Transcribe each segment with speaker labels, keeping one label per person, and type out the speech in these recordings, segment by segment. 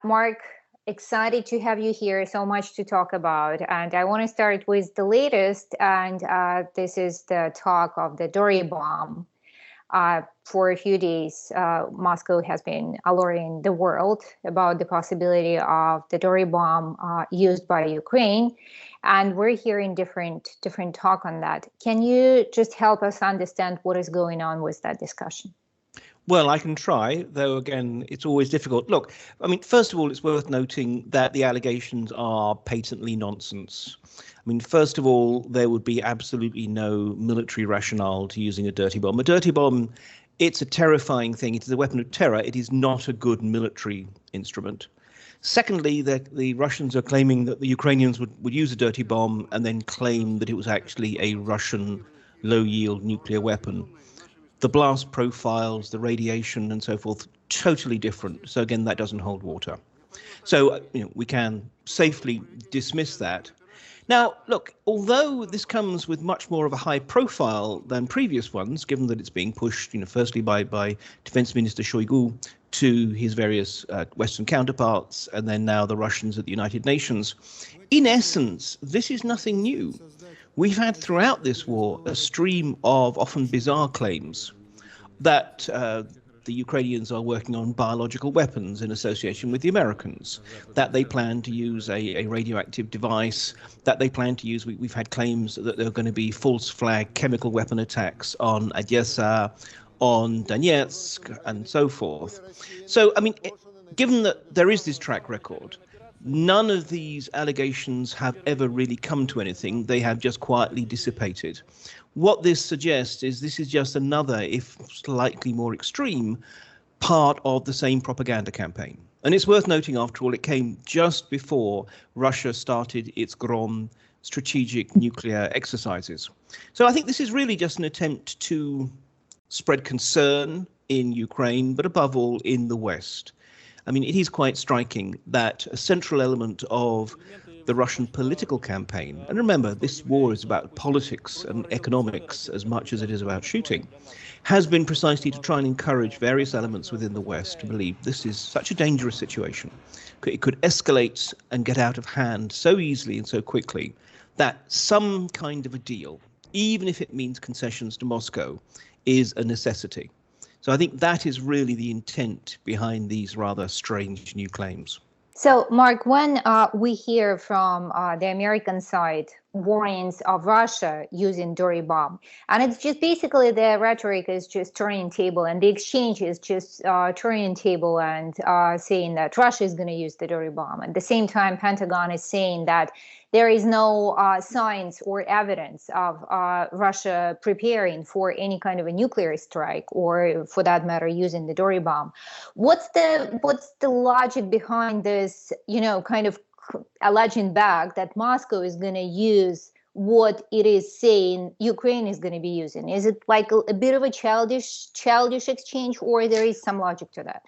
Speaker 1: Mark, excited to have you here. So much to talk about. And I want to start with the latest. And this is the talk of the Dory bomb. For a few days, Moscow has been alerting the world about the possibility of the Dory bomb used by Ukraine. And we're hearing different talk on that. Can you just help us understand what is going on with that discussion?
Speaker 2: Well, I can try, though, again, it's always difficult. Look, I mean, first of all, it's worth noting that the allegations are patently nonsense. I mean, first of all, there would be absolutely no military rationale to using a dirty bomb. A dirty bomb, it's a terrifying thing. It is a weapon of terror. It is not a good military instrument. Secondly, the Russians are claiming that the Ukrainians would use a dirty bomb and then claim that it was actually a Russian low-yield nuclear weapon. The blast profiles, the radiation and so forth, totally different. So again, that doesn't hold water. So we can safely dismiss that. Now, look, although this comes with much more of a high profile than previous ones, given that it's being pushed, firstly by Defense Minister Shoigu to his various Western counterparts, and then now the Russians at the United Nations, in essence, this is nothing new. We've had throughout this war a stream of often bizarre claims that the Ukrainians are working on biological weapons in association with the Americans, that they plan to use a radioactive device, that they plan to use, we've had claims that there are going to be false flag chemical weapon attacks on Odessa, on Donetsk, and so forth. So, I mean, given that there is this track record, none of these allegations have ever really come to anything. They have just quietly dissipated. What this suggests is this is just another, if slightly more extreme, part of the same propaganda campaign. And it's worth noting, after all, it came just before Russia started its Grom strategic nuclear exercises. So I think this is really just an attempt to spread concern in Ukraine, but above all in the West. I mean, it is quite striking that a central element of the Russian political campaign, and remember, this war is about politics and economics as much as it is about shooting, has been precisely to try and encourage various elements within the West to believe this is such a dangerous situation. It could escalate and get out of hand so easily and so quickly that some kind of a deal, even if it means concessions to Moscow, is a necessity. So I think that is really the intent behind these rather strange new claims.
Speaker 1: So, Mark, when we hear from the American side warnings of Russia using Dory bomb, and it's just basically the rhetoric is just turning table, and the exchange is just turning table and saying that Russia is going to use the Dory bomb. At the same time, Pentagon is saying that there is no signs or evidence of Russia preparing for any kind of a nuclear strike, or for that matter, using the Dory bomb. What's the logic behind this, kind of alleging back that Moscow is going to use what it is saying Ukraine is going to be using? Is it like a bit of a childish exchange, or there is some logic to that?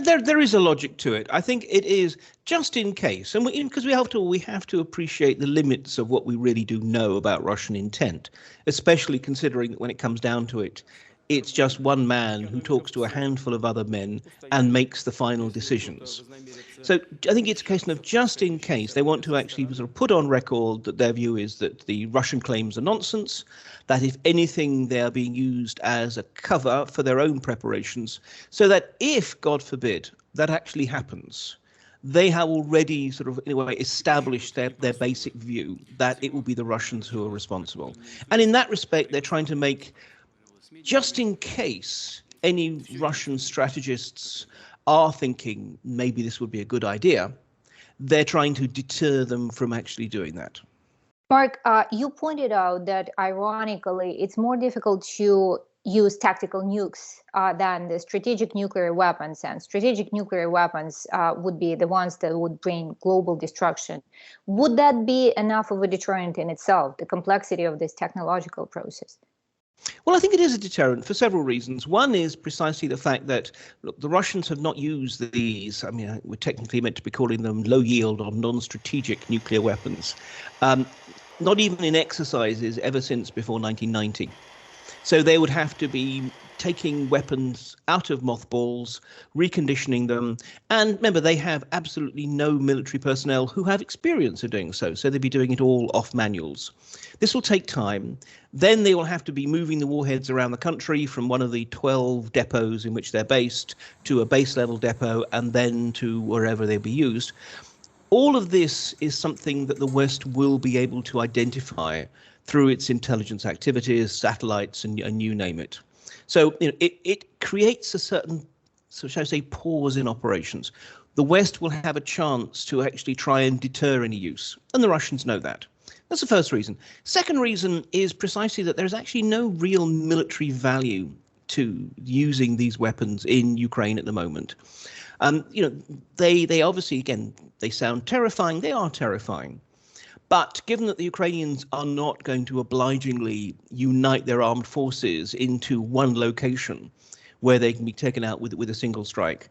Speaker 2: There is a logic to it. I think it is just in case, and because we have to appreciate the limits of what we really do know about Russian intent, especially considering that when it comes down to it, it's just one man who talks to a handful of other men and makes the final decisions. So I think it's a case of just in case they want to actually sort of put on record that their view is that the Russian claims are nonsense, that if anything, they are being used as a cover for their own preparations, so that if, God forbid, that actually happens, they have already sort of, in a way, established their basic view that it will be the Russians who are responsible. And in that respect, they're trying to make, just in case any Russian strategists are thinking maybe this would be a good idea, they're trying to deter them from actually doing that.
Speaker 1: Mark, you pointed out that, ironically, it's more difficult to use tactical nukes than the strategic nuclear weapons, and strategic nuclear weapons would be the ones that would bring global destruction. Would that be enough of a deterrent in itself, the complexity of this technological process?
Speaker 2: Well, I think it is a deterrent for several reasons. One is precisely the fact that, look, the Russians have not used these. I mean, we're technically meant to be calling them low-yield or non-strategic nuclear weapons, not even in exercises ever since before 1990. So they would have to be taking weapons out of mothballs, reconditioning them. And remember, they have absolutely no military personnel who have experience of doing so. So they'd be doing it all off manuals. This will take time. Then they will have to be moving the warheads around the country from one of the 12 depots in which they're based to a base level depot and then to wherever they'll be used. All of this is something that the West will be able to identify through its intelligence activities, satellites, and you name it. So it creates a certain, so shall I say, pause in operations. The West will have a chance to actually try and deter any use, and the Russians know that. That's the first reason. Second reason is precisely that there's actually no real military value to using these weapons in Ukraine at the moment. They obviously, again, they sound terrifying. They are terrifying. But given that the Ukrainians are not going to obligingly unite their armed forces into one location where they can be taken out with a single strike,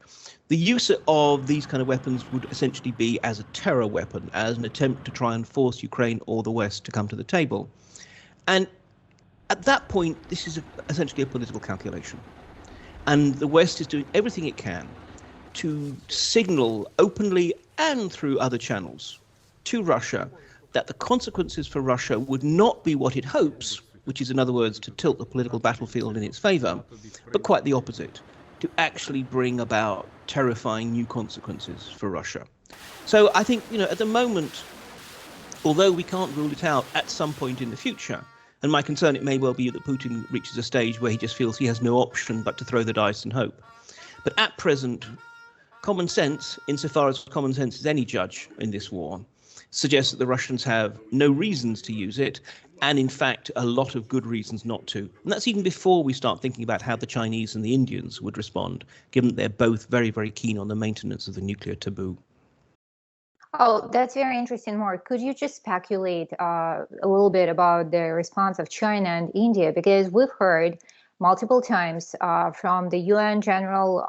Speaker 2: the use of these kind of weapons would essentially be as a terror weapon, as an attempt to try and force Ukraine or the West to come to the table. And at that point, this is essentially a political calculation. And the West is doing everything it can to signal openly and through other channels to Russia that the consequences for Russia would not be what it hopes, which is, in other words, to tilt the political battlefield in its favor, but quite the opposite, to actually bring about terrifying new consequences for Russia. So I think, at the moment, although we can't rule it out at some point in the future, and my concern, it may well be that Putin reaches a stage where he just feels he has no option but to throw the dice and hope. But at present, common sense, insofar as common sense is any judge in this war, suggests that the Russians have no reasons to use it, and in fact, a lot of good reasons not to. And that's even before we start thinking about how the Chinese and the Indians would respond, given that they're both very, very keen on the maintenance of the nuclear taboo.
Speaker 1: Oh, that's very interesting, Mark. Could you just speculate a little bit about the response of China and India? Because we've heard multiple times from the UN General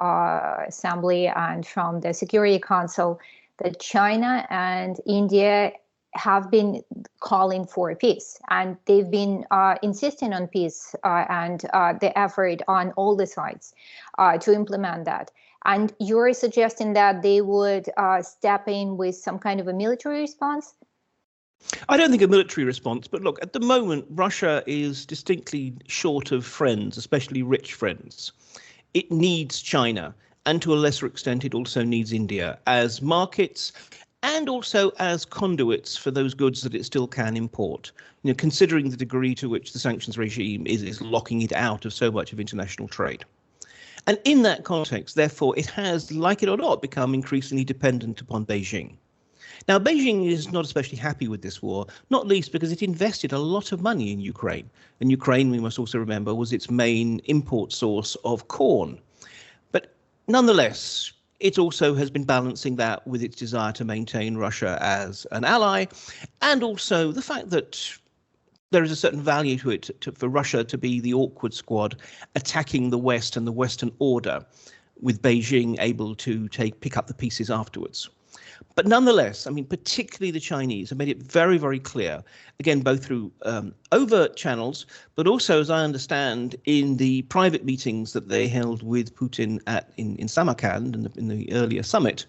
Speaker 1: Assembly and from the Security Council that China and India have been calling for peace, and they've been insisting on peace and the effort on all the sides to implement that. And you're suggesting that they would step in with some kind of a military response?
Speaker 2: I don't think a military response, but look, at the moment, Russia is distinctly short of friends, especially rich friends. It needs China, and to a lesser extent, it also needs India as markets and also as conduits for those goods that it still can import, considering the degree to which the sanctions regime is locking it out of so much of international trade. And in that context, therefore, it has, like it or not, become increasingly dependent upon Beijing. Now, Beijing is not especially happy with this war, not least because it invested a lot of money in Ukraine. And Ukraine, we must also remember, was its main import source of corn. But nonetheless, it also has been balancing that with its desire to maintain Russia as an ally, and also the fact that there is a certain value to it for Russia to be the awkward squad attacking the West and the Western order, with Beijing able to pick up the pieces afterwards. But nonetheless, I mean, particularly the Chinese have made it very, very clear, again, both through overt channels, but also, as I understand, in the private meetings that they held with Putin in Samarkand in the earlier summit,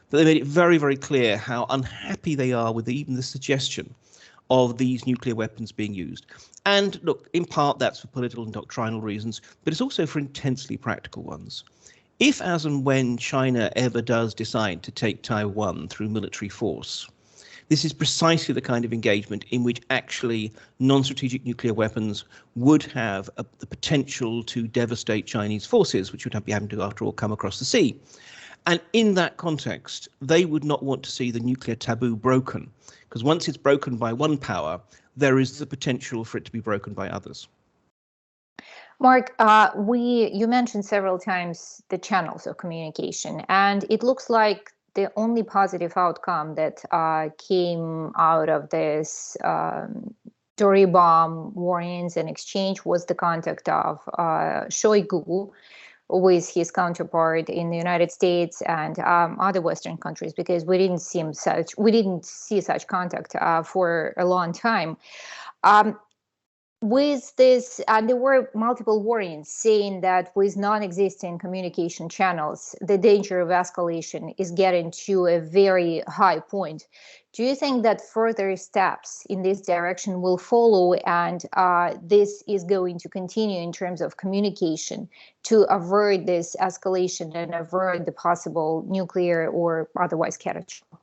Speaker 2: that they made it very, very clear how unhappy they are with even the suggestion of these nuclear weapons being used. And look, in part, that's for political and doctrinal reasons, but it's also for intensely practical ones. If, as and when China ever does decide to take Taiwan through military force, this is precisely the kind of engagement in which actually non-strategic nuclear weapons would have the potential to devastate Chinese forces, which would be having to, after all, come across the sea. And in that context, they would not want to see the nuclear taboo broken, because once it's broken by one power, there is the potential for it to be broken by others.
Speaker 1: Mark, you mentioned several times the channels of communication, and it looks like the only positive outcome that came out of this Dory bomb warnings and exchange was the contact of Shoigu with his counterpart in the United States and other Western countries, because we didn't see such contact for a long time. with this, and there were multiple warnings saying that with non-existing communication channels, the danger of escalation is getting to a very high point. Do you think that further steps in this direction will follow, and this is going to continue in terms of communication to avert this escalation and avert the possible nuclear or otherwise catastrophe?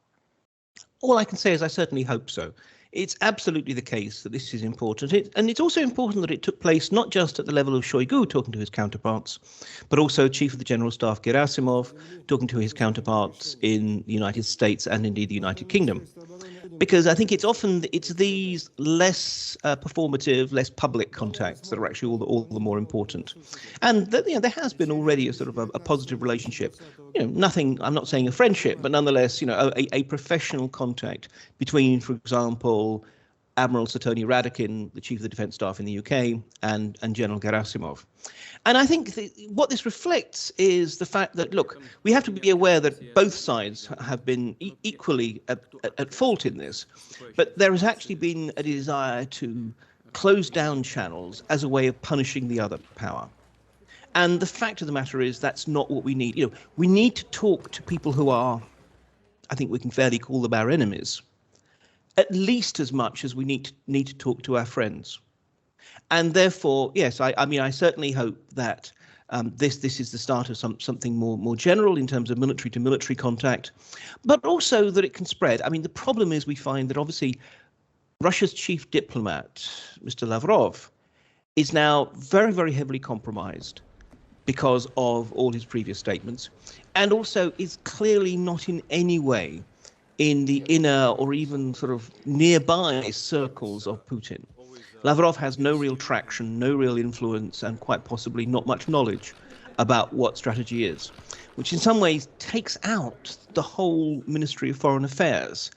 Speaker 2: All I can say is I certainly hope so. It's absolutely the case that this is important. And it's also important that it took place not just at the level of Shoigu talking to his counterparts, but also Chief of the General Staff Gerasimov talking to his counterparts in the United States and indeed the United Kingdom. Because I think it's these less performative, less public contacts that are actually all the more important. And there has been already a sort of a positive relationship. Nothing, I'm not saying a friendship, but nonetheless, a professional contact between, for example, Admiral Sir Tony Radakin, the Chief of the Defence Staff in the UK, and General Gerasimov. And I think what this reflects is the fact that, look, we have to be aware that both sides have been equally at fault in this, but there has actually been a desire to close down channels as a way of punishing the other power. And the fact of the matter is that's not what we need. We need to talk to people who are, I think we can fairly call them our enemies, at least as much as we need to talk to our friends. And therefore, yes, I certainly hope that this is the start of something more general in terms of military to military contact, but also that it can spread. I mean, the problem is we find that obviously Russia's chief diplomat, Mr. Lavrov, is now very, very heavily compromised because of all his previous statements, and also is clearly not in any way in the inner or even sort of nearby circles of Putin. Lavrov has no real traction, no real influence, and quite possibly not much knowledge about what strategy is, which in some ways takes out the whole Ministry of Foreign Affairs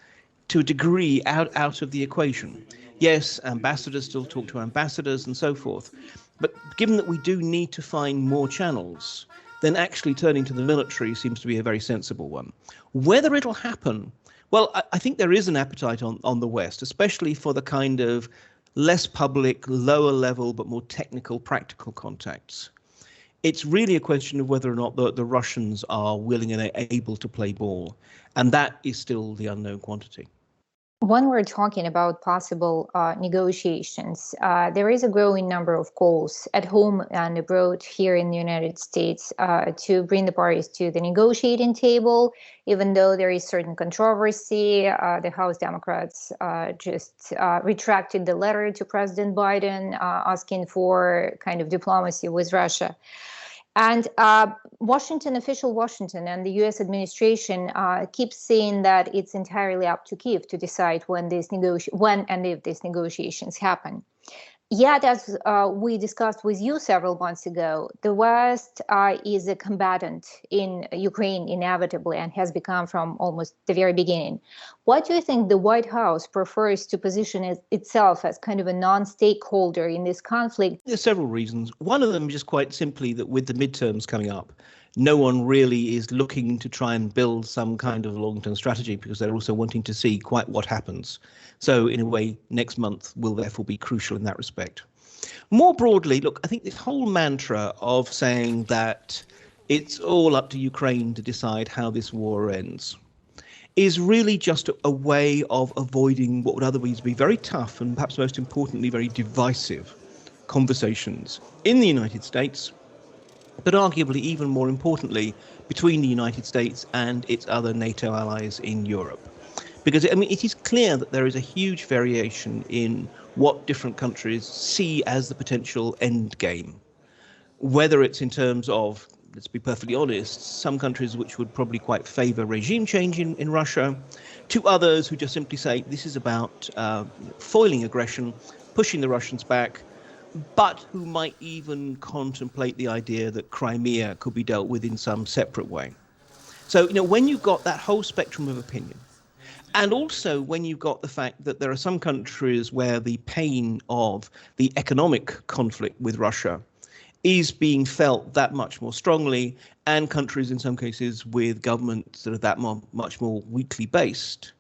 Speaker 2: to a degree out of the equation. Yes, ambassadors still talk to ambassadors and so forth, but given that we do need to find more channels, then actually turning to the military seems to be a very sensible one. Whether it'll happen, well, I think there is an appetite on the West, especially for the kind of less public, lower level, but more technical, practical contacts. It's really a question of whether or not the Russians are willing and able to play ball. And that is still the unknown quantity.
Speaker 1: When we're talking about possible negotiations, there is a growing number of calls at home and abroad here in the United States to bring the parties to the negotiating table, even though there is certain controversy. The House Democrats just retracted the letter to President Biden asking for kind of diplomacy with Russia. And official Washington and the U.S. administration keeps saying that it's entirely up to Kyiv to decide when and if these negotiations happen. Yet, as we discussed with you several months ago, the West is a combatant in Ukraine inevitably and has become from almost the very beginning. What do you think the White House prefers to position itself as kind of a non-stakeholder in this conflict?
Speaker 2: There's several reasons. One of them is just quite simply that with the midterms coming up, no one really is looking to try and build some kind of long-term strategy because they're also wanting to see quite what happens. So in a way, next month will therefore be crucial in that respect. More broadly, look, I think this whole mantra of saying that it's all up to Ukraine to decide how this war ends is really just a way of avoiding what would otherwise be very tough and perhaps most importantly, very divisive conversations in the United States, but arguably even more importantly, between the United States and its other NATO allies in Europe. Because, I mean, it is clear that there is a huge variation in what different countries see as the potential end game, whether it's in terms of, let's be perfectly honest, some countries which would probably quite favor regime change in Russia, to others who just simply say this is about foiling aggression, pushing the Russians back, but who might even contemplate the idea that Crimea could be dealt with in some separate way. So, when you've got that whole spectrum of opinion, and also when you've got the fact that there are some countries where the pain of the economic conflict with Russia is being felt that much more strongly, and countries in some cases with governments that are that much more weakly based.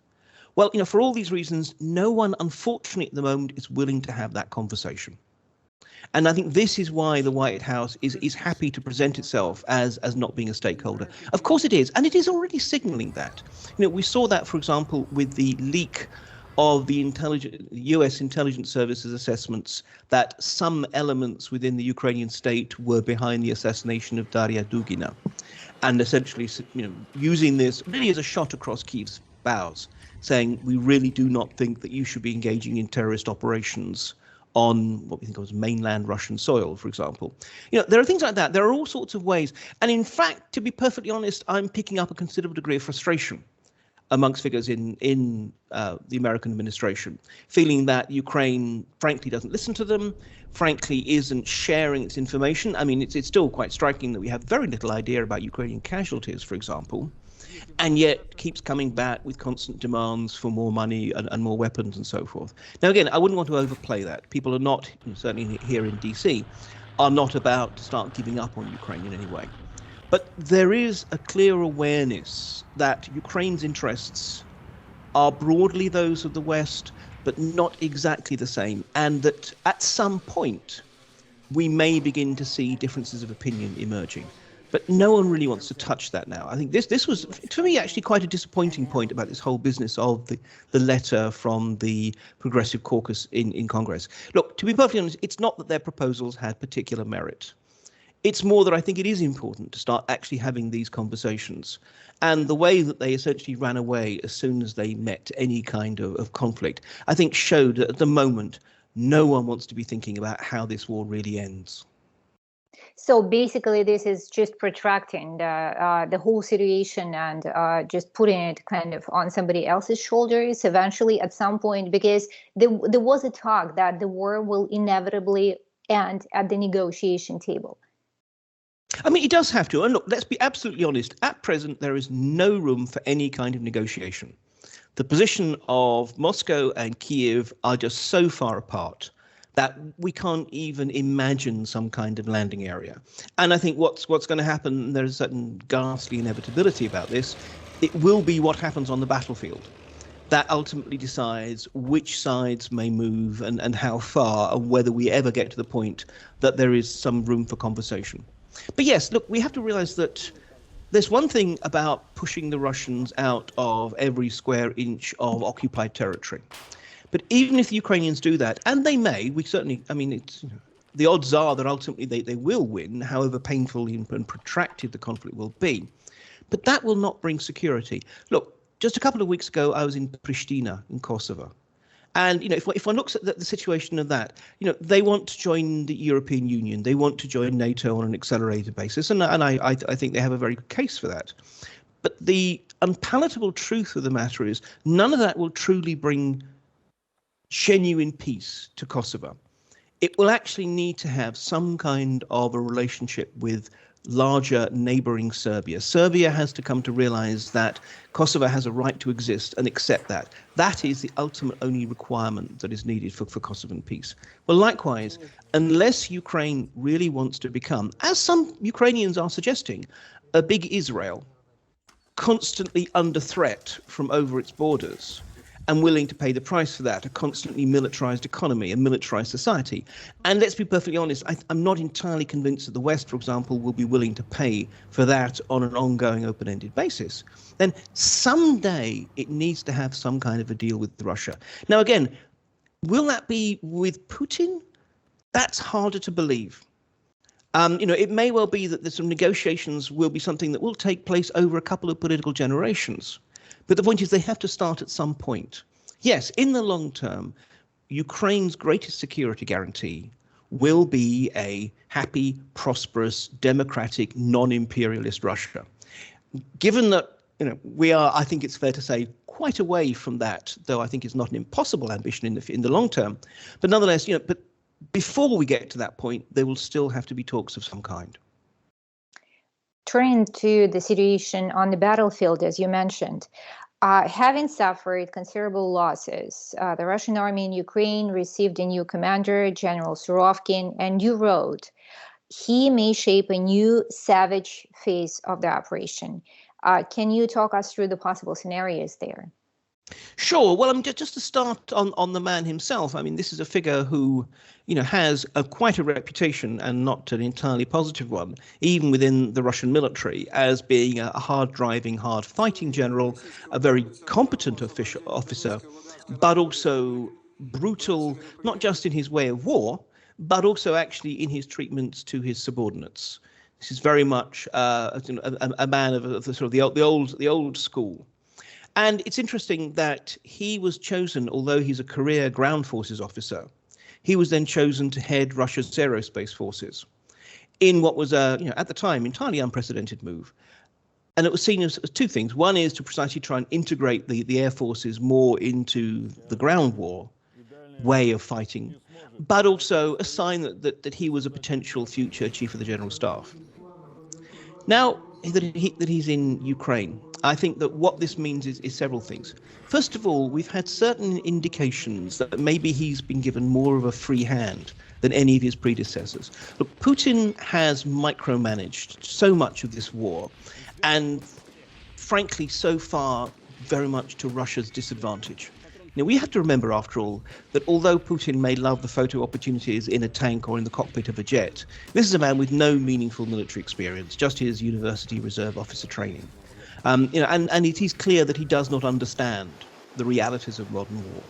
Speaker 2: Well, for all these reasons, no one, unfortunately, at the moment is willing to have that conversation. And I think this is why the White House is happy to present itself as not being a stakeholder. Of course it is, and it is already signaling that. We saw that, for example, with the leak of the US intelligence services assessments that some elements within the Ukrainian state were behind the assassination of Daria Dugina, and essentially, using this really as a shot across Kyiv's bows, saying we really do not think that you should be engaging in terrorist operations on what we think of as mainland Russian soil, for example. There are things like that. There are all sorts of ways. And in fact, to be perfectly honest, I'm picking up a considerable degree of frustration amongst figures in the American administration, feeling that Ukraine, frankly, doesn't listen to them, frankly, isn't sharing its information. I mean, it's still quite striking that we have very little idea about Ukrainian casualties, for example, and yet keeps coming back with constant demands for more money and more weapons and so forth. Now, again, I wouldn't want to overplay that. People are not, certainly here in DC, are not about to start giving up on Ukraine in any way. But there is a clear awareness that Ukraine's interests are broadly those of the West, but not exactly the same, and that at some point we may begin to see differences of opinion emerging. But no one really wants to touch that now. I think this was, for me, actually quite a disappointing point about this whole business of the letter from the Progressive Caucus in Congress. Look, to be perfectly honest, it's not that their proposals had particular merit. It's more that I think it is important to start actually having these conversations. And the way that they essentially ran away as soon as they met any kind of conflict, I think showed that at the moment, no one wants to be thinking about how this war really ends.
Speaker 1: So basically, this is just protracting the whole situation and just putting it kind of on somebody else's shoulders eventually at some point, because there was a talk that the war will inevitably end at the negotiation table.
Speaker 2: I mean, it does have to. And look, let's be absolutely honest. At present, there is no room for any kind of negotiation. The position of Moscow and Kyiv are just so far apart that we can't even imagine some kind of landing area. And I think what's going to happen, there's a certain ghastly inevitability about this, it will be what happens on the battlefield that ultimately decides which sides may move and how far, and whether we ever get to the point that there is some room for conversation. But yes, look, we have to realize that there's one thing about pushing the Russians out of every square inch of occupied territory. But even if the Ukrainians do that, and they may, we certainly, I mean, the odds are that ultimately they will win, however painful and protracted the conflict will be. But that will not bring security. Look, just a couple of weeks ago, I was in Pristina in Kosovo. And, if one looks at the situation of that, they want to join the European Union. They want to join NATO on an accelerated basis. And I think they have a very good case for that. But the unpalatable truth of the matter is none of that will truly bring genuine peace to Kosovo. It will actually need to have some kind of a relationship with larger neighboring Serbia. Serbia has to come to realize that Kosovo has a right to exist and accept that. That is the ultimate only requirement that is needed for Kosovan peace. Well, likewise, unless Ukraine really wants to become, as some Ukrainians are suggesting, a big Israel, constantly under threat from over its borders, and willing to pay the price for that, a constantly militarized economy, a militarized society. And let's be perfectly honest, I'm not entirely convinced that the West, for example, will be willing to pay for that on an ongoing open-ended basis. Then someday it needs to have some kind of a deal with Russia. Now, again, will that be with Putin? That's harder to believe. It may well be that some negotiations will be something that will take place over a couple of political generations. But the point is they have to start at some point. Yes, in the long term, Ukraine's greatest security guarantee will be a happy, prosperous, democratic, non-imperialist Russia. Given that we are, I think it's fair to say, quite away from that, though I think it's not an impossible ambition in the long term. But nonetheless, but before we get to that point, there will still have to be talks of some kind.
Speaker 1: Turning to the situation on the battlefield, as you mentioned, having suffered considerable losses, the Russian army in Ukraine received a new commander, General Surovkin, and you wrote, he may shape a new savage phase of the operation. Can you talk us through the possible scenarios there?
Speaker 2: Sure. Well, just to start on the man himself. I mean, this is a figure who, has quite a reputation, and not an entirely positive one, even within the Russian military, as being a hard-driving, hard-fighting general, a very competent officer, but also brutal, not just in his way of war, but also actually in his treatments to his subordinates. This is very much a man of the sort of the old school. And it's interesting that he was chosen, although he's a career ground forces officer, he was then chosen to head Russia's aerospace forces in what was at the time, entirely unprecedented move. And it was seen as two things. One is to precisely try and integrate the air forces more into the ground war way of fighting, but also a sign that he was a potential future chief of the general staff. Now that he's in Ukraine, I think that what this means is several things. First of all, we've had certain indications that maybe he's been given more of a free hand than any of his predecessors. Look, Putin has micromanaged so much of this war, and frankly, so far, very much to Russia's disadvantage. Now, we have to remember, after all, that although Putin may love the photo opportunities in a tank or in the cockpit of a jet, this is a man with no meaningful military experience, just his university reserve officer training. And it is clear that he does not understand the realities of modern war.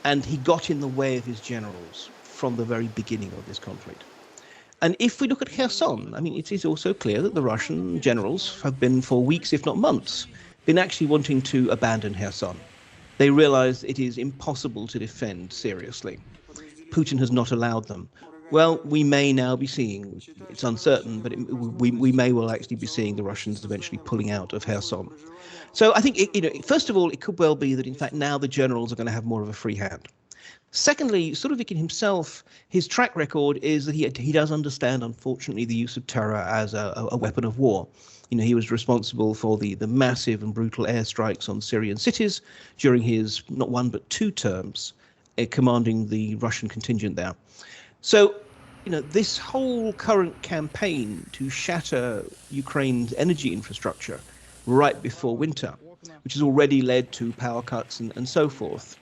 Speaker 2: And he got in the way of his generals from the very beginning of this conflict. And if we look at Kherson, I mean, it is also clear that the Russian generals have been, for weeks, if not months, been actually wanting to abandon Kherson. They realize it is impossible to defend seriously. Putin has not allowed them. Well, we may now be seeing, it's uncertain, but we may well actually be seeing the Russians eventually pulling out of Kherson. So I think, first of all, it could well be that, in fact, now the generals are going to have more of a free hand. Secondly, Surovikin himself, his track record is that he does understand, unfortunately, the use of terror as a weapon of war. He was responsible for the massive and brutal airstrikes on Syrian cities during his not one but two terms, commanding the Russian contingent there. So, this whole current campaign to shatter Ukraine's energy infrastructure right before winter, which has already led to power cuts and so forth,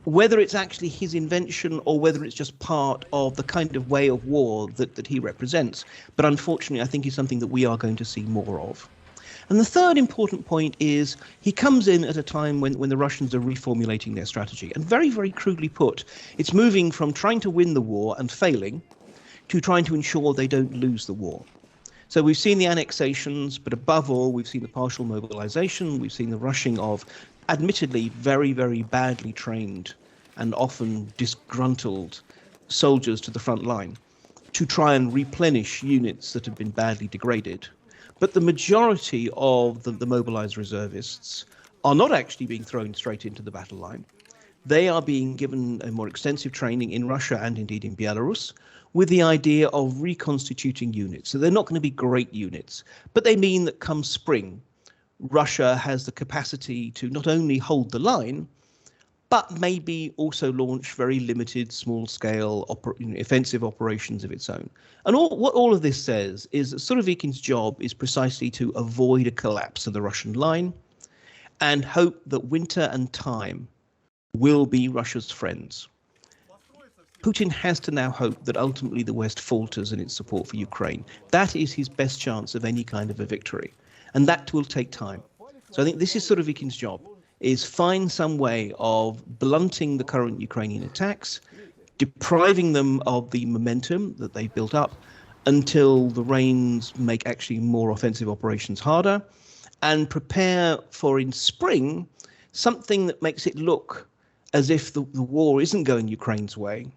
Speaker 2: whether it's actually his invention or whether it's just part of the kind of way of war that he represents. But unfortunately, I think is something that we are going to see more of. And the third important point is he comes in at a time when the Russians are reformulating their strategy. And very, very crudely put, it's moving from trying to win the war and failing to trying to ensure they don't lose the war. So we've seen the annexations, but above all, we've seen the partial mobilization. We've seen the rushing of admittedly very, very badly trained and often disgruntled soldiers to the front line to try and replenish units that have been badly degraded. But the majority of the mobilized reservists are not actually being thrown straight into the battle line. They are being given a more extensive training in Russia and indeed in Belarus with the idea of reconstituting units. So they're not going to be great units, but they mean that come spring, Russia has the capacity to not only hold the line, but maybe also launch very limited, small-scale offensive operations of its own. And what all of this says is that Surovikin's job is precisely to avoid a collapse of the Russian line and hope that winter and time will be Russia's friends. Putin has to now hope that ultimately the West falters in its support for Ukraine. That is his best chance of any kind of a victory. And that will take time. So I think this is Surovikin's job, is find some way of blunting the current Ukrainian attacks, depriving them of the momentum that they built up until the rains make actually more offensive operations harder, and prepare for in spring something that makes it look as if the war isn't going Ukraine's way,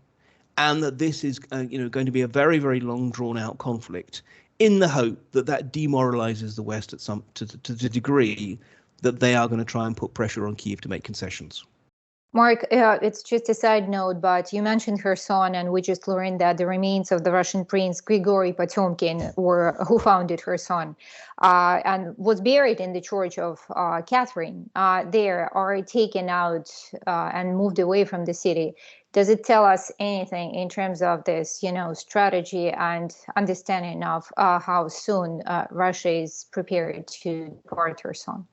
Speaker 2: and that this is going to be a very, very long drawn out conflict, in the hope that demoralizes the West to the degree that they are going to try and put pressure on Kyiv to make concessions.
Speaker 1: Mark, it's just a side note, but you mentioned Kherson, and we just learned that the remains of the Russian prince Grigory Potemkin, who founded Kherson, and was buried in the church of Catherine, there are taken out and moved away from the city. Does it tell us anything in terms of this, strategy and understanding of how soon Russia is prepared to depart Kherson?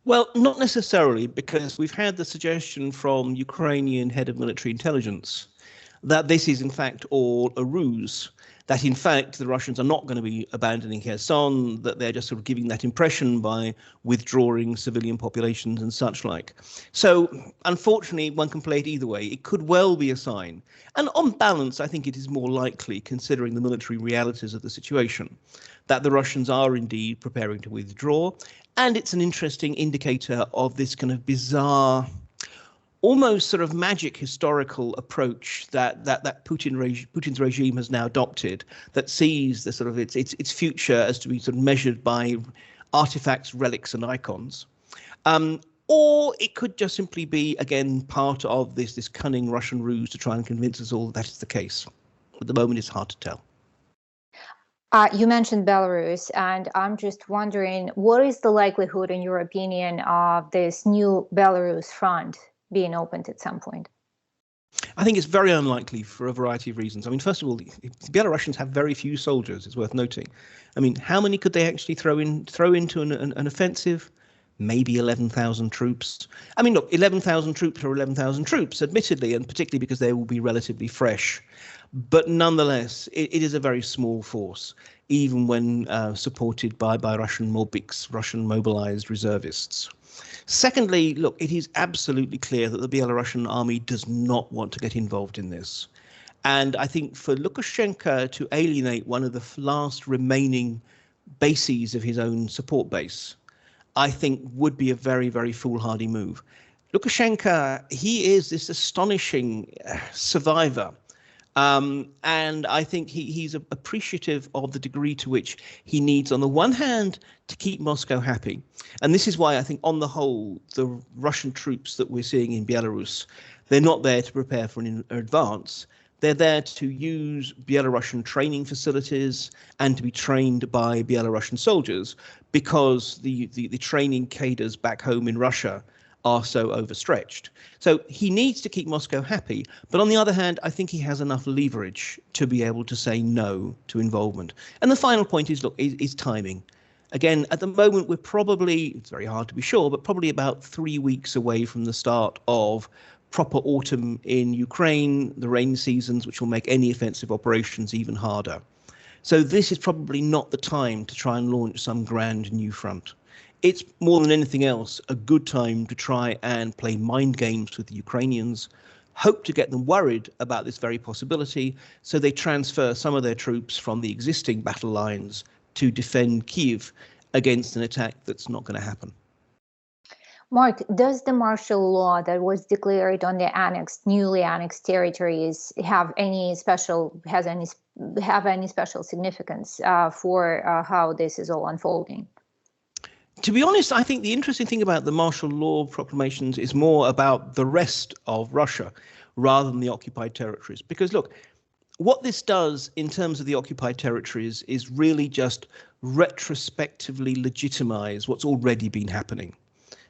Speaker 2: Well, not necessarily, because we've had the suggestion from Ukrainian head of military intelligence that this is in fact all a ruse, that in fact the Russians are not going to be abandoning Kherson, that they're just sort of giving that impression by withdrawing civilian populations and such like. So unfortunately, one can play it either way. It could well be a sign. And on balance, I think it is more likely, considering the military realities of the situation, that the Russians are indeed preparing to withdraw. And it's an interesting indicator of this kind of bizarre, almost sort of magic historical approach that Putin's regime has now adopted, that sees the sort of its future as to be sort of measured by artifacts, relics, and icons. Or it could just simply be, again, part of this cunning Russian ruse to try and convince us all that is the case. At the moment, it's hard to tell.
Speaker 1: You mentioned Belarus, and I'm just wondering, what is the likelihood, in your opinion, of this new Belarus front being opened at some point?
Speaker 2: I think it's very unlikely for a variety of reasons. I mean, first of all, the Belarusians have very few soldiers, it's worth noting. I mean, how many could they actually throw into an offensive? Maybe 11,000 troops. I mean, look, 11,000 troops are 11,000 troops, admittedly, and particularly because they will be relatively fresh. But nonetheless, it is a very small force, even when supported by Russian Morbiks, Russian mobilized reservists. Secondly, look, it is absolutely clear that the Belarusian army does not want to get involved in this. And I think for Lukashenko to alienate one of the last remaining bases of his own support base, I think would be a very, very foolhardy move. Lukashenko, he is this astonishing survivor. And I think he's appreciative of the degree to which he needs, on the one hand, to keep Moscow happy. And this is why I think, on the whole, the Russian troops that we're seeing in Belarus, they're not there to prepare for an advance. They're there to use Belarusian training facilities and to be trained by Belarusian soldiers, because the training cadres back home in Russia are so overstretched. So he needs to keep Moscow happy. But on the other hand, I think he has enough leverage to be able to say no to involvement. And the final point is, look, is timing. Again, at the moment, we're probably, it's very hard to be sure, but probably about 3 weeks away from the start of proper autumn in Ukraine, the rain seasons, which will make any offensive operations even harder. So this is probably not the time to try and launch some grand new front. It's more than anything else a good time to try and play mind games with the Ukrainians, hope to get them worried about this very possibility, so they transfer some of their troops from the existing battle lines to defend Kyiv against an attack that's not going to happen.
Speaker 1: Mark, does the martial law that was declared on the newly annexed territories have any special significance for how this is all unfolding?
Speaker 2: To be honest, I think the interesting thing about the martial law proclamations is more about the rest of Russia rather than the occupied territories. Because look, what this does in terms of the occupied territories is really just retrospectively legitimize what's already been happening.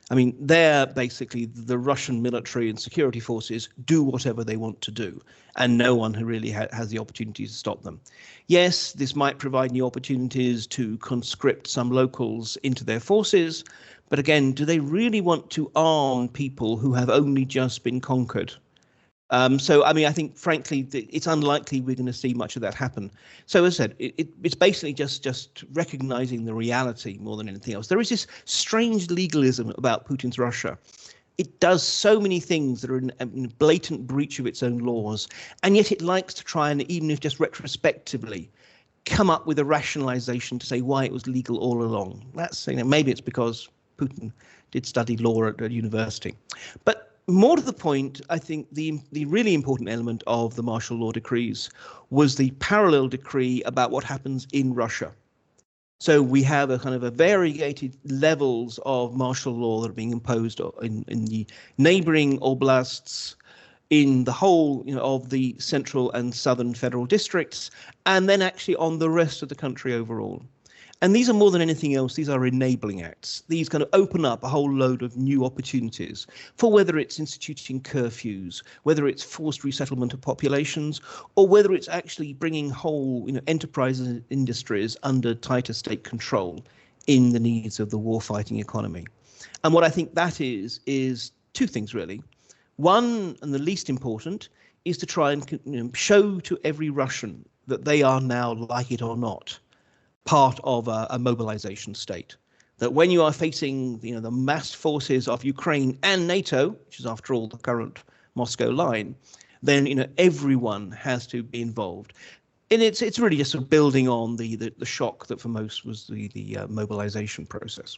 Speaker 2: I mean, there basically the Russian military and security forces do whatever they want to do, and no one who really has the opportunity to stop them. Yes, this might provide new opportunities to conscript some locals into their forces, but again, do they really want to arm people who have only just been conquered? So, I mean, I think, frankly, it's unlikely we're going to see much of that happen. So, as I said, it's basically just recognizing the reality more than anything else. There is this strange legalism about Putin's Russia. It does so many things that are in blatant breach of its own laws, and yet it likes to try and, even if just retrospectively, come up with a rationalization to say why it was legal all along. That's, maybe it's because Putin did study law at university. But more to the point, I think the really important element of the martial law decrees was the parallel decree about what happens in Russia. So we have a kind of a variegated levels of martial law that are being imposed in the neighboring oblasts, in the whole of the central and southern federal districts, and then actually on the rest of the country overall. And these are more than anything else, these are enabling acts. These kind of open up a whole load of new opportunities for whether it's instituting curfews, whether it's forced resettlement of populations, or whether it's actually bringing whole enterprises and industries under tighter state control. in the needs of the war-fighting economy. And what I think that is two things, really. One, and the least important, is to try and show to every Russian that they are now, like it or not, part of a mobilization state. That when you are facing the massed forces of Ukraine and NATO, which is after all the current Moscow line, then everyone has to be involved. And it's really just sort of building on the shock that for most was the mobilization process.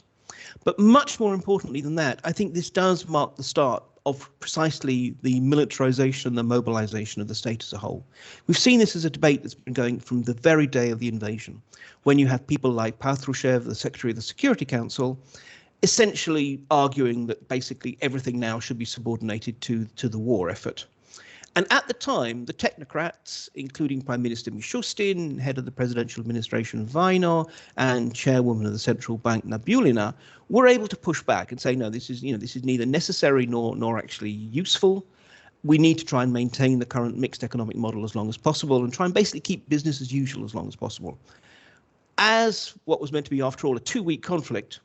Speaker 2: But much more importantly than that, I think this does mark the start of precisely the militarization and the mobilization of the state as a whole. We've seen this as a debate that's been going from the very day of the invasion, when you have people like Patrushev, the Secretary of the Security Council, essentially arguing that basically everything now should be subordinated to the war effort. And at the time, the technocrats, including Prime Minister Mishustin, head of the presidential administration Vaino, and chairwoman of the central bank Nabulina, were able to push back and say, no, this is neither necessary nor actually useful. We need to try and maintain the current mixed economic model as long as possible and try and basically keep business as usual as long as possible. As what was meant to be, after all, a 2-week conflict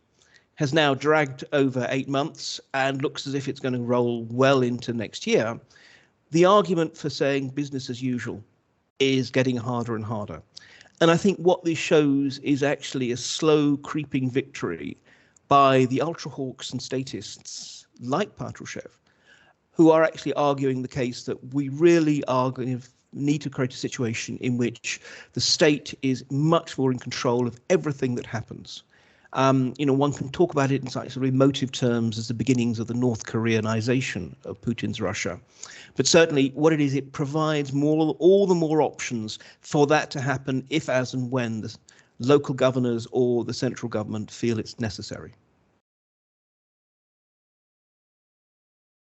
Speaker 2: has now dragged over 8 months and looks as if it's going to roll well into next year, the argument for saying business as usual is getting harder and harder. And I think what this shows is actually a slow creeping victory by the ultra hawks and statists like Patrushev, who are actually arguing the case that we really are going to need to create a situation in which the state is much more in control of everything that happens. One can talk about it in sort of emotive terms as the beginnings of the North Koreanization of Putin's Russia. But certainly what it is, it provides all the more options for that to happen if, as and when the local governors or the central government feel it's necessary.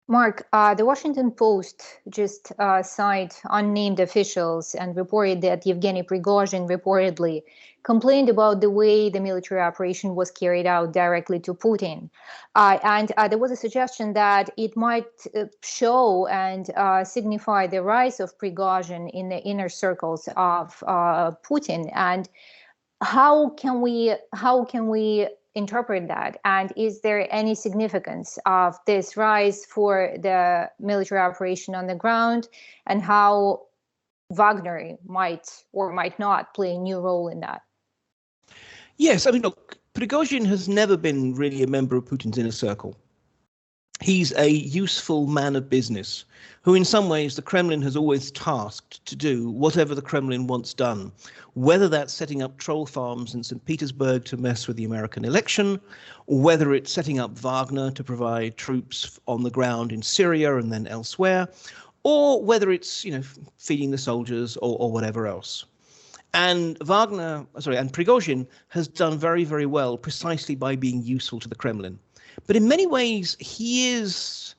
Speaker 1: Mark, the Washington Post just cited unnamed officials and reported that Yevgeny Prigozhin reportedly complained about the way the military operation was carried out directly to Putin. And there was a suggestion that it might show and signify the rise of Prigozhin in the inner circles of Putin. And how can we interpret that? And is there any significance of this rise for the military operation on the ground, and how Wagner might or might not play a new role in that?
Speaker 2: Yes, I mean, look, Prigozhin has never been really a member of Putin's inner circle. He's a useful man of business who in some ways the Kremlin has always tasked to do whatever the Kremlin wants done, whether that's setting up troll farms in St. Petersburg to mess with the American election, or whether it's setting up Wagner to provide troops on the ground in Syria and then elsewhere, or whether it's, feeding the soldiers or whatever else. And Prigozhin has done very, very well precisely by being useful to the Kremlin. But in many ways, he is,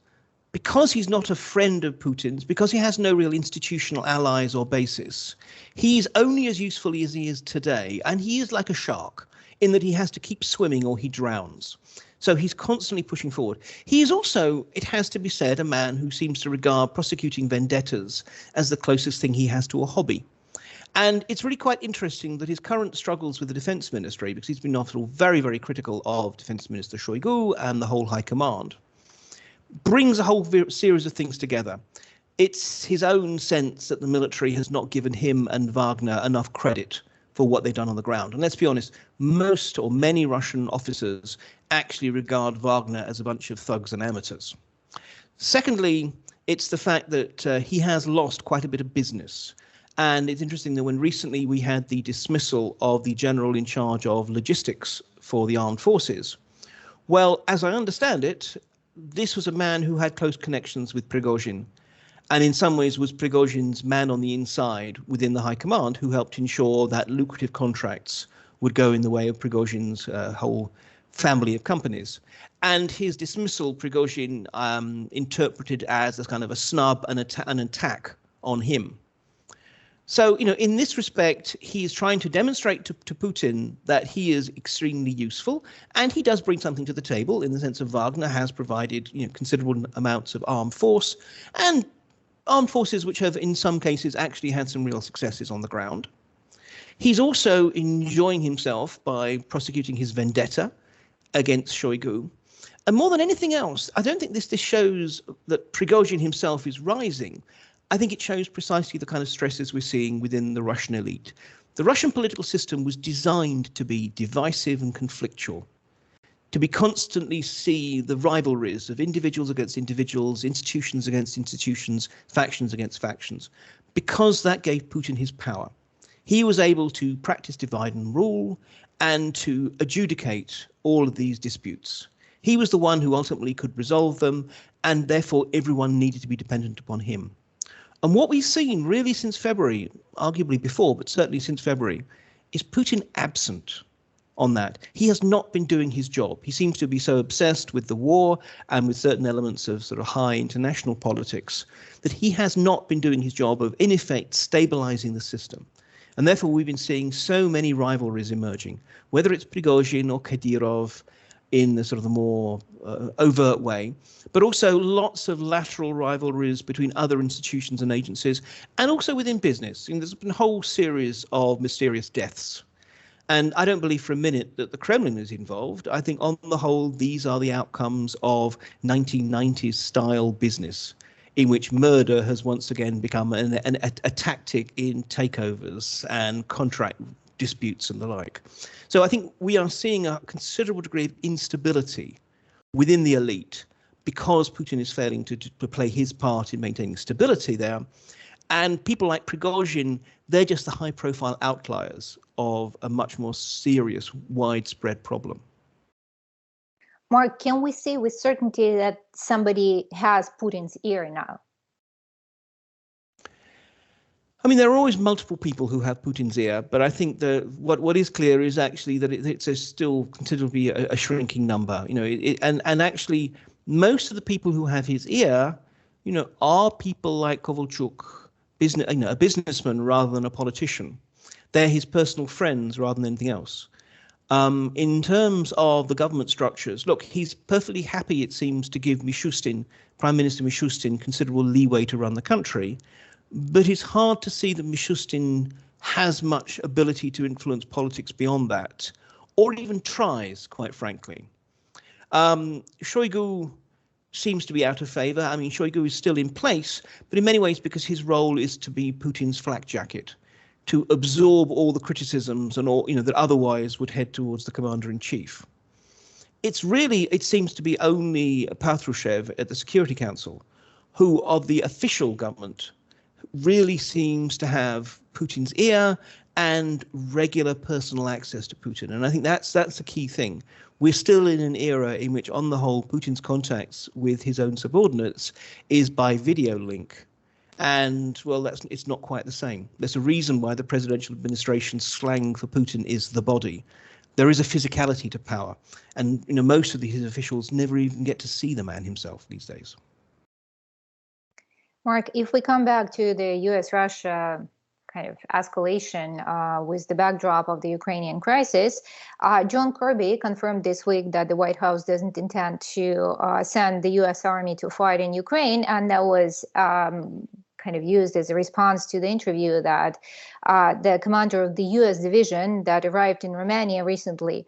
Speaker 2: because he's not a friend of Putin's, because he has no real institutional allies or basis, he's only as useful as he is today. And he is like a shark in that he has to keep swimming or he drowns. So he's constantly pushing forward. He is also, it has to be said, a man who seems to regard prosecuting vendettas as the closest thing he has to a hobby. And it's really quite interesting that his current struggles with the defense ministry, because he's been, after all, very, very critical of Defense Minister Shoigu and the whole high command, brings a whole series of things together. It's his own sense that the military has not given him and Wagner enough credit for what they've done on the ground. And let's be honest, most or many Russian officers actually regard Wagner as a bunch of thugs and amateurs. Secondly, it's the fact that he has lost quite a bit of business. And it's interesting that when recently we had the dismissal of the general in charge of logistics for the armed forces, well, as I understand it, this was a man who had close connections with Prigozhin, and in some ways was Prigozhin's man on the inside within the high command who helped ensure that lucrative contracts would go in the way of Prigozhin's whole family of companies. And his dismissal, Prigozhin interpreted as a kind of a snub and an attack on him. So, in this respect, he is trying to demonstrate to Putin that he is extremely useful, and he does bring something to the table in the sense of Wagner has provided, considerable amounts of armed force, and armed forces which have, in some cases, actually had some real successes on the ground. He's also enjoying himself by prosecuting his vendetta against Shoigu. And more than anything else, I don't think this shows that Prigozhin himself is rising. I think it shows precisely the kind of stresses we're seeing within the Russian elite. The Russian political system was designed to be divisive and conflictual, to be constantly see the rivalries of individuals against individuals, institutions against institutions, factions against factions, because that gave Putin his power. He was able to practice divide and rule and to adjudicate all of these disputes. He was the one who ultimately could resolve them, and therefore everyone needed to be dependent upon him. And what we've seen really since February, arguably before, but certainly since February, is Putin absent on that. He has not been doing his job. He seems to be so obsessed with the war and with certain elements of sort of high international politics that he has not been doing his job of, in effect, stabilizing the system. And therefore, we've been seeing so many rivalries emerging, whether it's Prigozhin or Kadyrov in the sort of the more overt way, but also lots of lateral rivalries between other institutions and agencies, and also within business. There's been a whole series of mysterious deaths. And I don't believe for a minute that the Kremlin is involved. I think on the whole, these are the outcomes of 1990s style business, in which murder has once again become a tactic in takeovers and contract disputes and the like. So I think we are seeing a considerable degree of instability within the elite because Putin is failing to play his part in maintaining stability there. And people like Prigozhin, they're just the high-profile outliers of a much more serious, widespread problem.
Speaker 1: Mark, can we say with certainty that somebody has Putin's ear now?
Speaker 2: I mean, there are always multiple people who have Putin's ear, but I think what is clear is actually that it's still considered to be a shrinking number. And actually, most of the people who have his ear, are people like Kovalchuk, a businessman rather than a politician. They're his personal friends rather than anything else. In terms of the government structures, look, he's perfectly happy, it seems, to give Mishustin, Prime Minister Mishustin, considerable leeway to run the country. But it's hard to see that Mishustin has much ability to influence politics beyond that, or even tries, quite frankly. Shoigu seems to be out of favor. I mean, Shoigu is still in place, but in many ways because his role is to be Putin's flak jacket, to absorb all the criticisms and all, that otherwise would head towards the commander-in-chief. It seems to be only Patrushev at the Security Council, who of the official government really seems to have Putin's ear and regular personal access to Putin. And I think that's the key thing. We're still in an era in which, on the whole, Putin's contacts with his own subordinates is by video link. And, well, it's not quite the same. There's a reason why the presidential administration's slang for Putin is the body. There is a physicality to power. And, most of his officials never even get to see the man himself these days.
Speaker 1: Mark, if we come back to the US-Russia kind of escalation with the backdrop of the Ukrainian crisis, John Kirby confirmed this week that the White House doesn't intend to send the US Army to fight in Ukraine, and that was kind of used as a response to the interview that the commander of the US division that arrived in Romania recently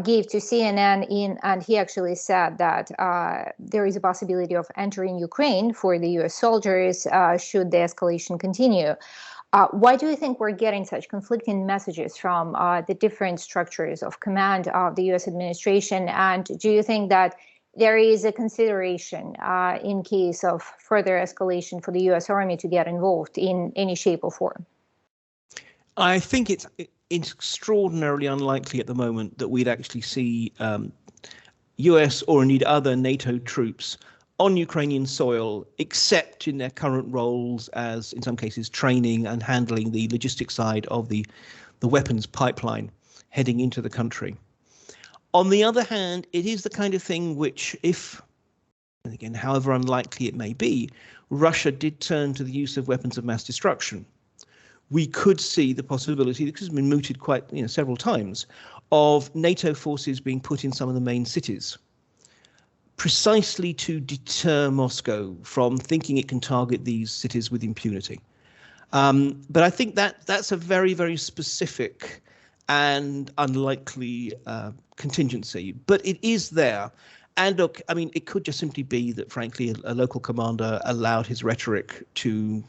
Speaker 1: gave to CNN, and he actually said that there is a possibility of entering Ukraine for the US soldiers should the escalation continue. Why do you think we're getting such conflicting messages from the different structures of command of the US administration? And do you think that there is a consideration in case of further escalation for the US Army to get involved in any shape or form?
Speaker 2: I think it's extraordinarily unlikely at the moment that we'd actually see US or indeed other NATO troops on Ukrainian soil, except in their current roles as, in some cases, training and handling the logistic side of the weapons pipeline heading into the country. On the other hand, it is the kind of thing which, if, and again, however unlikely it may be, Russia did turn to the use of weapons of mass destruction, we could see the possibility, because it's been mooted quite several times, of NATO forces being put in some of the main cities, precisely to deter Moscow from thinking it can target these cities with impunity. But I think that's a very, very specific and unlikely contingency, but it is there. And look, I mean, it could just simply be that, frankly, a local commander allowed his rhetoric to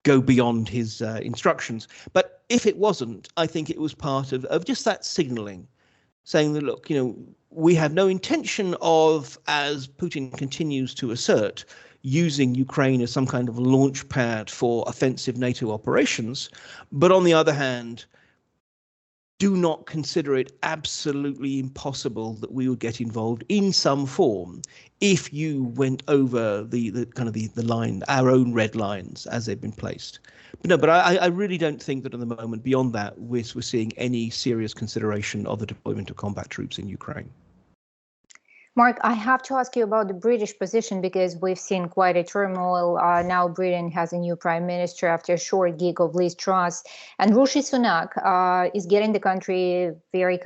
Speaker 2: go beyond his instructions. But if it wasn't, I think it was part of just that signaling, saying that, look, we have no intention of, as Putin continues to assert, using Ukraine as some kind of launch pad for offensive NATO operations. But on the other hand, do not consider it absolutely impossible that we would get involved in some form if you went over the kind of the line, our own red lines as they've been placed. But I really don't think that at the moment, beyond that, we're seeing any serious consideration of the deployment of combat troops in Ukraine.
Speaker 1: Mark, I have to ask you about the British position, because we've seen quite a turmoil. Now Britain has a new prime minister after a short gig of Liz Truss, and Rishi Sunak is getting the country very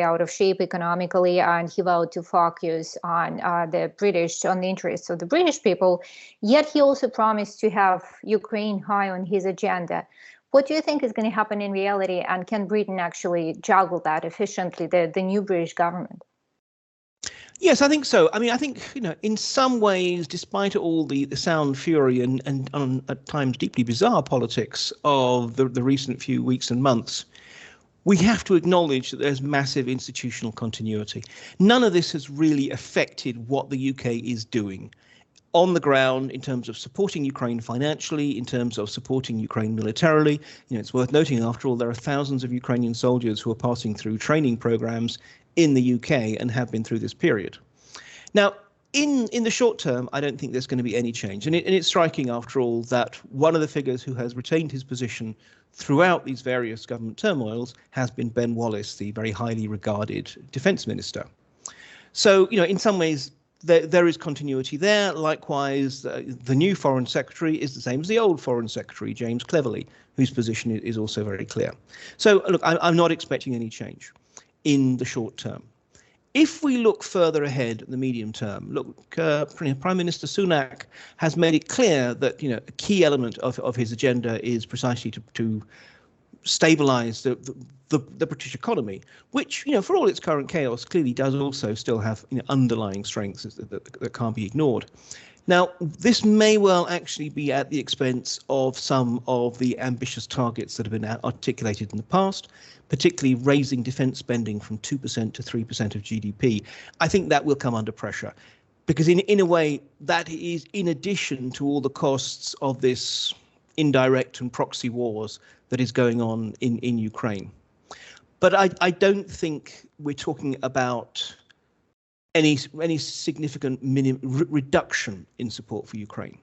Speaker 1: out of shape economically, and he vowed to focus on the interests of the British people. Yet he also promised to have Ukraine high on his agenda. What do you think is going to happen in reality, and can Britain actually juggle that efficiently, the new British government?
Speaker 2: Yes, I think so. I mean, I think, in some ways, despite all the sound fury and at times deeply bizarre politics of the recent few weeks and months, we have to acknowledge that there's massive institutional continuity. None of this has really affected what the UK is doing on the ground in terms of supporting Ukraine financially, in terms of supporting Ukraine militarily. It's worth noting, after all, there are thousands of Ukrainian soldiers who are passing through training programs in the UK and have been through this period. Now, in the short term, I don't think there's going to be any change. And it's striking, after all, that one of the figures who has retained his position throughout these various government turmoils has been Ben Wallace, the very highly regarded defence minister. So, in some ways, there is continuity there. Likewise, the new Foreign Secretary is the same as the old Foreign Secretary, James Cleverly, whose position is also very clear. So, look, I'm not expecting any change in the short term. If we look further ahead, the medium term, look, Prime Minister Sunak has made it clear that a key element of his agenda is precisely to stabilise the British economy, which, for all its current chaos, clearly does also still have underlying strengths that can't be ignored. Now, this may well actually be at the expense of some of the ambitious targets that have been articulated in the past, particularly raising defence spending from 2% to 3% of GDP. I think that will come under pressure, because in a way that is in addition to all the costs of this indirect and proxy wars that is going on in Ukraine. But I don't think we're talking about any significant reduction in support for Ukraine.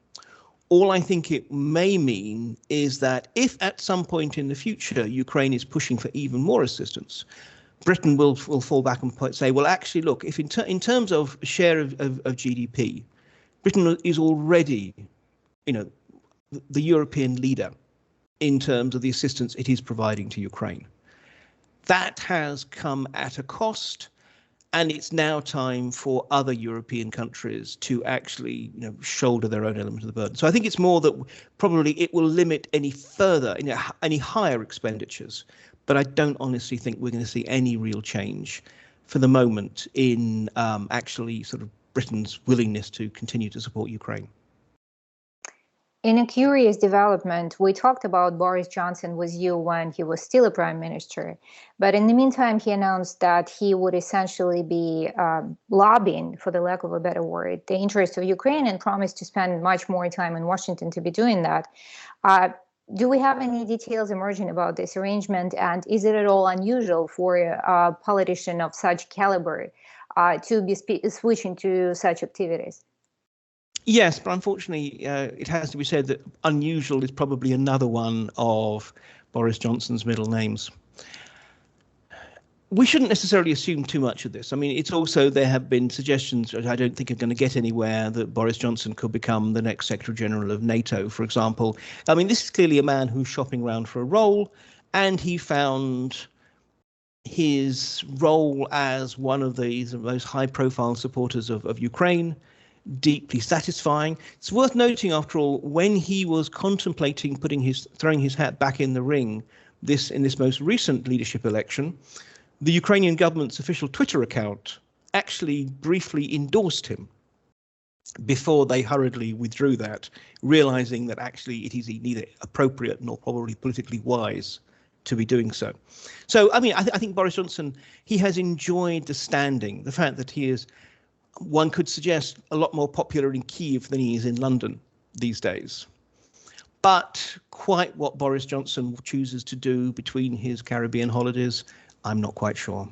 Speaker 2: All I think it may mean is that if at some point in the future Ukraine is pushing for even more assistance, Britain will fall back and say, well, actually, look, if in terms of share of GDP, Britain is already, the European leader in terms of the assistance it is providing to Ukraine. That has come at a cost. And it's now time for other European countries to actually, shoulder their own element of the burden. So I think it's more that probably it will limit any further, any higher expenditures. But I don't honestly think we're going to see any real change for the moment in actually sort of Britain's willingness to continue to support Ukraine.
Speaker 1: In a curious development, we talked about Boris Johnson with you when he was still a prime minister. But in the meantime, he announced that he would essentially be lobbying, for the lack of a better word, the interests of Ukraine, and promised to spend much more time in Washington to be doing that. Do we have any details emerging about this arrangement? And is it at all unusual for a politician of such caliber to be switching to such activities?
Speaker 2: Yes, but unfortunately, it has to be said that unusual is probably another one of Boris Johnson's middle names. We shouldn't necessarily assume too much of this. I mean, it's also, there have been suggestions that I don't think are going to get anywhere, that Boris Johnson could become the next Secretary General of NATO, for example. I mean, this is clearly a man who's shopping around for a role, and he found his role as one of the most high-profile supporters of Ukraine deeply satisfying. It's worth noting, after all, when he was contemplating throwing his hat back in the ring in this most recent leadership election, the Ukrainian government's official Twitter account actually briefly endorsed him before they hurriedly withdrew that, realizing that actually it is neither appropriate nor probably politically wise to be doing so. So, I mean, I think Boris Johnson, he has enjoyed the standing, the fact that he is, one could suggest, a lot more popular in Kyiv than he is in London these days. But quite what Boris Johnson chooses to do between his Caribbean holidays, I'm not quite sure.